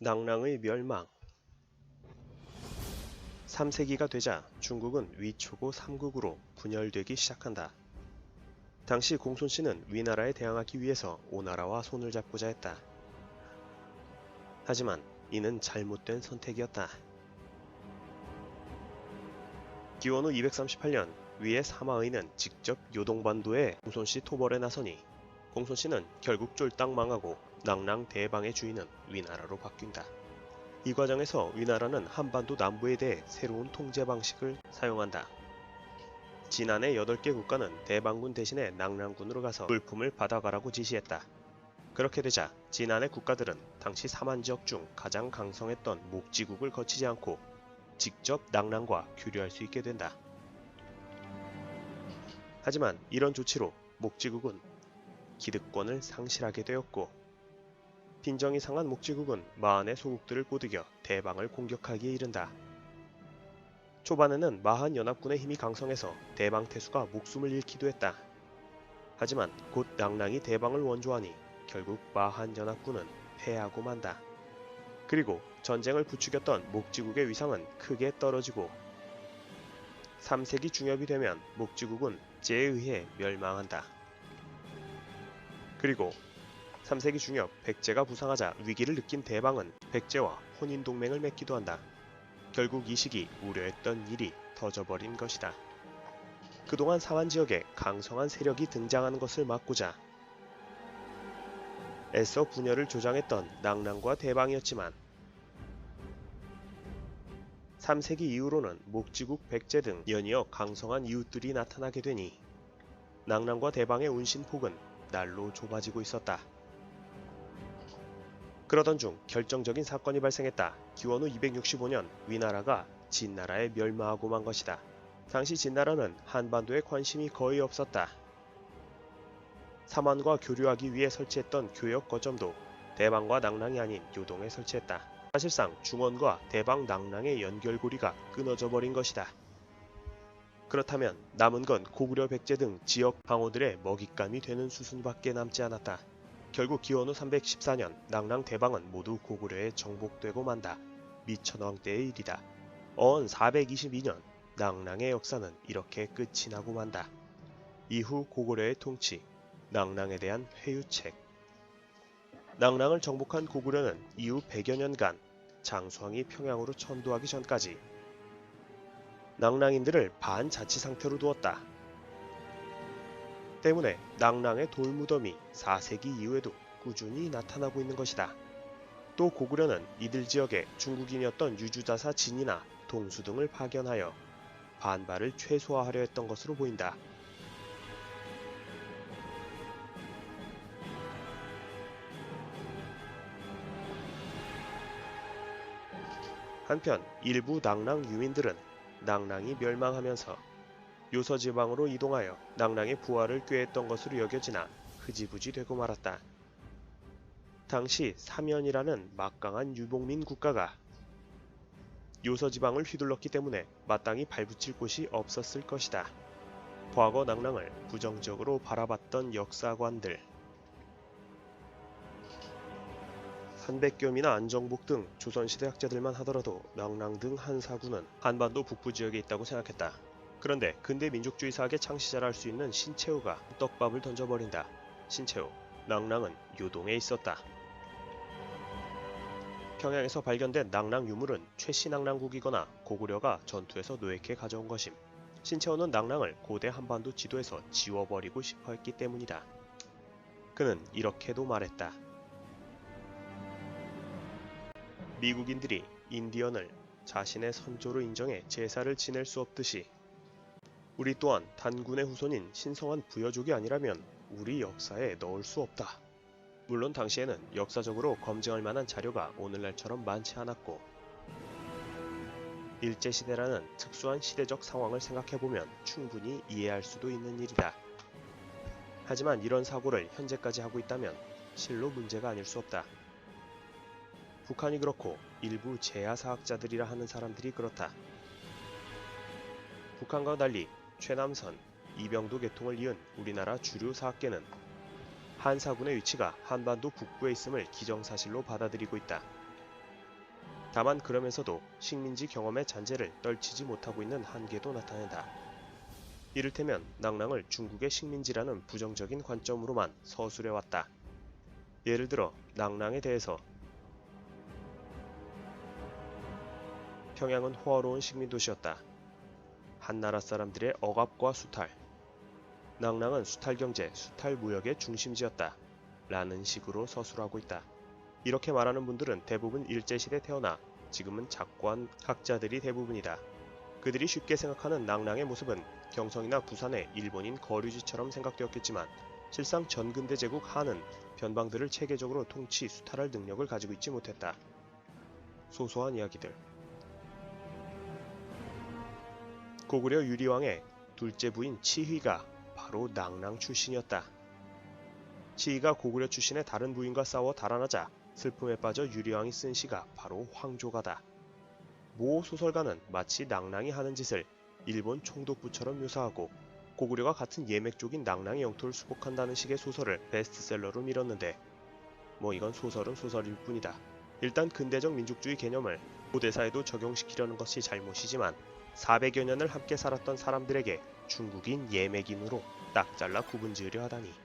낭랑의 멸망. 3세기가 되자 중국은 위초고 3국으로 분열되기 시작한다. 당시 공손씨는 위나라에 대항하기 위해서 오나라와 손을 잡고자 했다. 하지만 이는 잘못된 선택이었다. 기원후 238년 위의 사마의는 직접 요동반도에 공손씨 토벌에 나서니 공손씨는 결국 쫄딱 망하고 낭랑 대방의 주인은 위나라로 바뀐다. 이 과정에서 위나라는 한반도 남부에 대해 새로운 통제 방식을 사용한다. 진안의 8개 국가는 대방군 대신에 낭랑군으로 가서 물품을 받아가라고 지시했다. 그렇게 되자 진안의 국가들은 당시 사만 지역 중 가장 강성했던 목지국을 거치지 않고 직접 낭랑과 교류할 수 있게 된다. 하지만 이런 조치로 목지국은 기득권을 상실하게 되었고 빈정이 상한 목지국은 마한의 소국들을 꼬드겨 대방을 공격하기에 이른다. 초반에는 마한 연합군의 힘이 강성해서 대방 태수가 목숨을 잃기도 했다. 하지만 곧 낭랑이 대방을 원조하니 결국 마한 연합군은 패하고 만다. 그리고 전쟁을 부추겼던 목지국의 위상은 크게 떨어지고 3세기 중엽이 되면 목지국은 제에 의해 멸망한다. 그리고 3세기 중엽 백제가 부상하자 위기를 느낀 대방은 백제와 혼인동맹을 맺기도 한다. 결국 이 시기 우려했던 일이 터져버린 것이다. 그동안 사만 지역에 강성한 세력이 등장하는 것을 막고자 애써 분열을 조장했던 낭랑과 대방이었지만 3세기 이후로는 목지국 백제 등 연이어 강성한 이웃들이 나타나게 되니 낭랑과 대방의 운신폭은 날로 좁아지고 있었다. 그러던 중 결정적인 사건이 발생했다. 기원후 265년 위나라가 진나라에 멸망하고 만 것이다. 당시 진나라는 한반도에 관심이 거의 없었다. 삼한과 교류하기 위해 설치했던 교역 거점도 대방과 낭랑이 아닌 요동에 설치했다. 사실상 중원과 대방 낭랑의 연결고리가 끊어져 버린 것이다. 그렇다면 남은 건 고구려 백제 등 지역 방어들의 먹잇감이 되는 수순밖에 남지 않았다. 결국 기원후 314년 낭랑 대방은 모두 고구려에 정복되고 만다. 미천왕 때의 일이다. 어언 422년 낭랑의 역사는 이렇게 끝이 나고 만다. 이후 고구려의 통치, 낭랑에 대한 회유책. 낭랑을 정복한 고구려는 이후 100여 년간 장수왕이 평양으로 천도하기 전까지 낭랑인들을 반자치 상태로 두었다. 때문에 낭랑의 돌무덤이 4세기 이후에도 꾸준히 나타나고 있는 것이다. 또 고구려는 이들 지역에 중국인이었던 유주자사 진이나 동수 등을 파견하여 반발을 최소화하려 했던 것으로 보인다. 한편 일부 낭랑 유민들은 낭랑이 멸망하면서 요서지방으로 이동하여 낭랑의 부활을 꾀했던 것으로 여겨지나 흐지부지 되고 말았다. 당시 사면이라는 막강한 유목민 국가가 요서지방을 휘둘렀기 때문에 마땅히 발붙일 곳이 없었을 것이다. 과거 낭랑을 부정적으로 바라봤던 역사관들, 한백겸이나 안정복 등 조선시대 학자들만 하더라도 낭랑 등 한사군은 한반도 북부 지역에 있다고 생각했다. 그런데 근대 민족주의 사학의 창시자라 할 수 있는 신채후가 떡밥을 던져버린다. 신채후, 낭랑은 요동에 있었다. 평양에서 발견된 낭랑 유물은 최신낭랑국이거나 고구려가 전투에서 노획해 가져온 것임. 신채후는 낭랑을 고대 한반도 지도에서 지워버리고 싶어 했기 때문이다. 그는 이렇게도 말했다. 미국인들이 인디언을 자신의 선조로 인정해 제사를 지낼 수 없듯이 우리 또한 단군의 후손인 신성한 부여족이 아니라면 우리 역사에 넣을 수 없다. 물론 당시에는 역사적으로 검증할 만한 자료가 오늘날처럼 많지 않았고 일제시대라는 특수한 시대적 상황을 생각해보면 충분히 이해할 수도 있는 일이다. 하지만 이런 사고를 현재까지 하고 있다면 실로 문제가 아닐 수 없다. 북한이 그렇고 일부 제야사학자들이라 하는 사람들이 그렇다. 북한과 달리 최남선, 이병도 계통을 이은 우리나라 주류 사학계는 한사군의 위치가 한반도 북부에 있음을 기정사실로 받아들이고 있다. 다만 그러면서도 식민지 경험의 잔재를 떨치지 못하고 있는 한계도 나타낸다. 이를테면 낭랑을 중국의 식민지라는 부정적인 관점으로만 서술해왔다. 예를 들어 낭랑에 대해서 평양은 호화로운 식민도시였다. 한나라 사람들의 억압과 수탈, 낭랑은 수탈경제, 수탈무역의 중심지였다. 라는 식으로 서술하고 있다. 이렇게 말하는 분들은 대부분 일제시대 태어나 지금은 작고한 학자들이 대부분이다. 그들이 쉽게 생각하는 낭랑의 모습은 경성이나 부산의 일본인 거류지처럼 생각되었겠지만 실상 전근대 제국 한은 변방들을 체계적으로 통치 수탈할 능력을 가지고 있지 못했다. 소소한 이야기들. 고구려 유리왕의 둘째 부인 치휘가 바로 낭랑 출신이었다. 치휘가 고구려 출신의 다른 부인과 싸워 달아나자 슬픔에 빠져 유리왕이 쓴 시가 바로 황조가다. 모 소설가는 마치 낭랑이 하는 짓을 일본 총독부처럼 묘사하고 고구려가 같은 예맥족인 낭랑의 영토를 수복한다는 식의 소설을 베스트셀러로 밀었는데 이건 소설은 소설일 뿐이다. 일단 근대적 민족주의 개념을 고대사에도 적용시키려는 것이 잘못이지만 400여 년을 함께 살았던 사람들에게 중국인 예맥인으로 딱 잘라 구분 지으려 하다니.